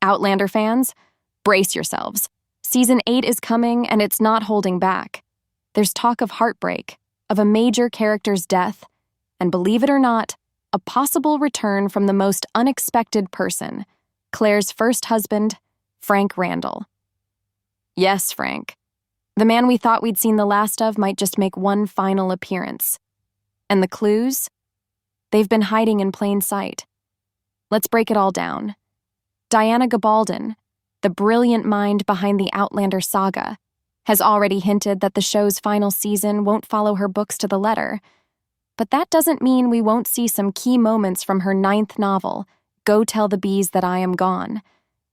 Outlander fans, brace yourselves. Season 8 is coming, and it's not holding back. There's talk of heartbreak, of a major character's death, and believe it or not, a possible return from the most unexpected person, Claire's first husband, Frank Randall. Yes, Frank. The man we thought we'd seen the last of might just make one final appearance. And the clues? They've been hiding in plain sight. Let's break it all down. Diana Gabaldon, the brilliant mind behind the Outlander saga, has already hinted that the show's final season won't follow her books to the letter. But that doesn't mean we won't see some key moments from her 9th novel, Go Tell the Bees That I Am Gone,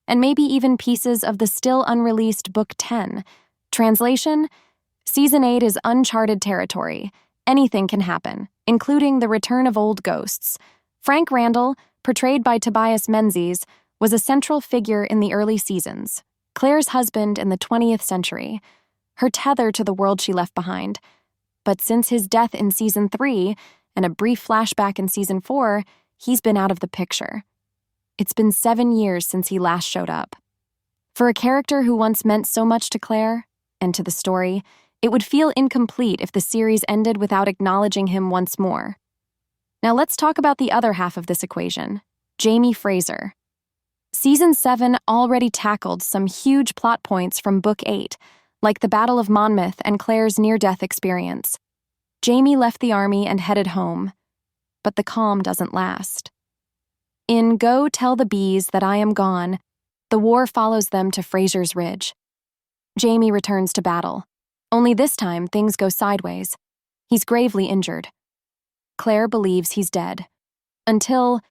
and maybe even pieces of the still unreleased Book 10. Translation: Season 8 is uncharted territory. Anything can happen, including the return of old ghosts. Frank Randall, portrayed by Tobias Menzies, was a central figure in the early seasons, Claire's husband in the 20th century, her tether to the world she left behind. But since his death in Season 3 and a brief flashback in Season 4, he's been out of the picture. It's been 7 years since he last showed up. For a character who once meant so much to Claire, and to the story, it would feel incomplete if the series ended without acknowledging him once more. Now let's talk about the other half of this equation, Jamie Fraser. Season 7 already tackled some huge plot points from Book 8, like the Battle of Monmouth and Claire's near-death experience. Jamie left the army and headed home, but the calm doesn't last. In Go Tell the Bees That I Am Gone, the war follows them to Fraser's Ridge. Jamie returns to battle, only this time things go sideways. He's gravely injured. Claire believes he's dead, until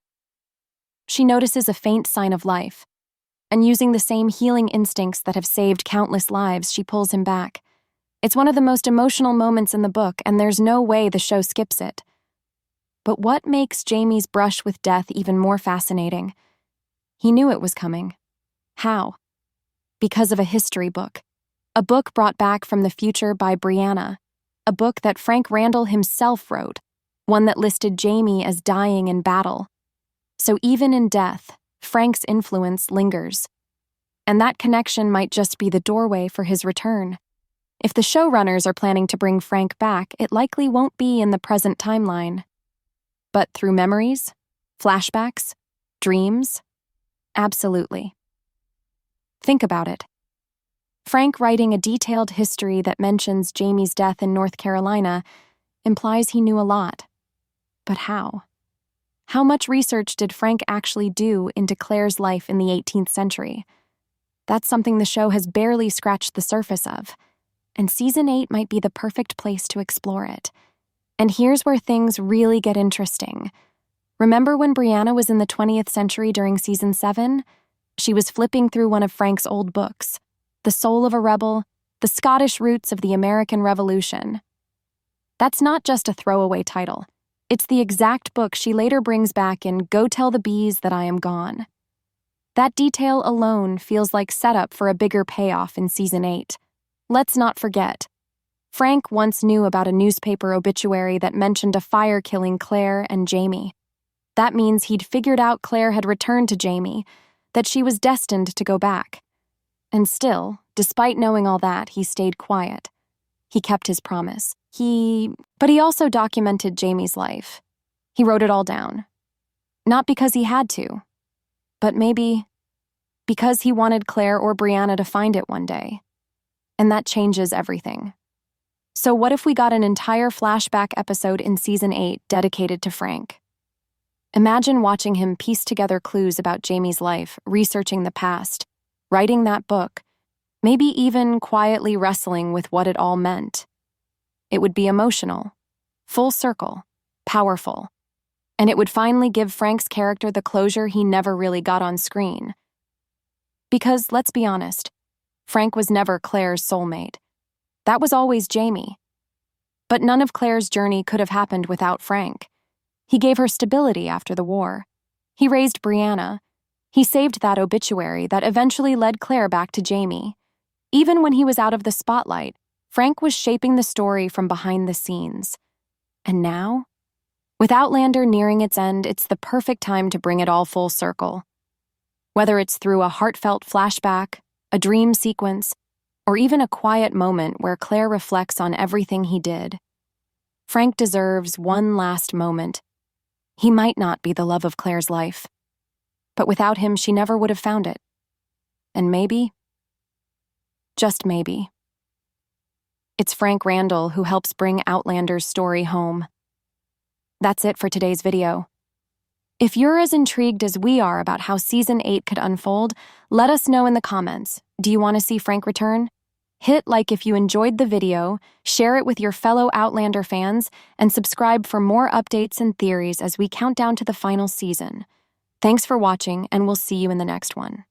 she notices a faint sign of life, and using the same healing instincts that have saved countless lives, she pulls him back. It's one of the most emotional moments in the book, and there's no way the show skips it. But what makes Jamie's brush with death even more fascinating? He knew it was coming. How? Because of a history book. A book brought back from the future by Brianna. A book that Frank Randall himself wrote, one that listed Jamie as dying in battle. So even in death, Frank's influence lingers. And that connection might just be the doorway for his return. If the showrunners are planning to bring Frank back, it likely won't be in the present timeline. But through memories, flashbacks, dreams? Absolutely. Think about it. Frank writing a detailed history that mentions Jamie's death in North Carolina implies he knew a lot. But how? How much research did Frank actually do into Claire's life in the 18th century? That's something the show has barely scratched the surface of, and Season 8 might be the perfect place to explore it. And here's where things really get interesting. Remember when Brianna was in the 20th century during Season 7? She was flipping through one of Frank's old books, The Soul of a Rebel, The Scottish Roots of the American Revolution. That's not just a throwaway title. It's the exact book she later brings back in Go Tell the Bees That I Am Gone. That detail alone feels like setup for a bigger payoff in Season 8. Let's not forget, Frank once knew about a newspaper obituary that mentioned a fire killing Claire and Jamie. That means he'd figured out Claire had returned to Jamie, that she was destined to go back. And still, despite knowing all that, he stayed quiet. He kept his promise. But he also documented Jamie's life. He wrote it all down. Not because he had to, but maybe because he wanted Claire or Brianna to find it one day. And that changes everything. So what if we got an entire flashback episode in Season 8 dedicated to Frank? Imagine watching him piece together clues about Jamie's life, researching the past, writing that book, maybe even quietly wrestling with what it all meant. It would be emotional, full circle, powerful, and it would finally give Frank's character the closure he never really got on screen. Because, let's be honest, Frank was never Claire's soulmate. That was always Jamie. But none of Claire's journey could have happened without Frank. He gave her stability after the war. He raised Brianna. He saved that obituary that eventually led Claire back to Jamie. Even when he was out of the spotlight, Frank was shaping the story from behind the scenes. And now, with Outlander nearing its end, it's the perfect time to bring it all full circle. Whether it's through a heartfelt flashback, a dream sequence, or even a quiet moment where Claire reflects on everything he did, Frank deserves one last moment. He might not be the love of Claire's life, but without him, she never would have found it. And maybe, just maybe, it's Frank Randall who helps bring Outlander's story home. That's it for today's video. If you're as intrigued as we are about how Season 8 could unfold, let us know in the comments. Do you want to see Frank return? Hit like if you enjoyed the video, share it with your fellow Outlander fans, and subscribe for more updates and theories as we count down to the final season. Thanks for watching, and we'll see you in the next one.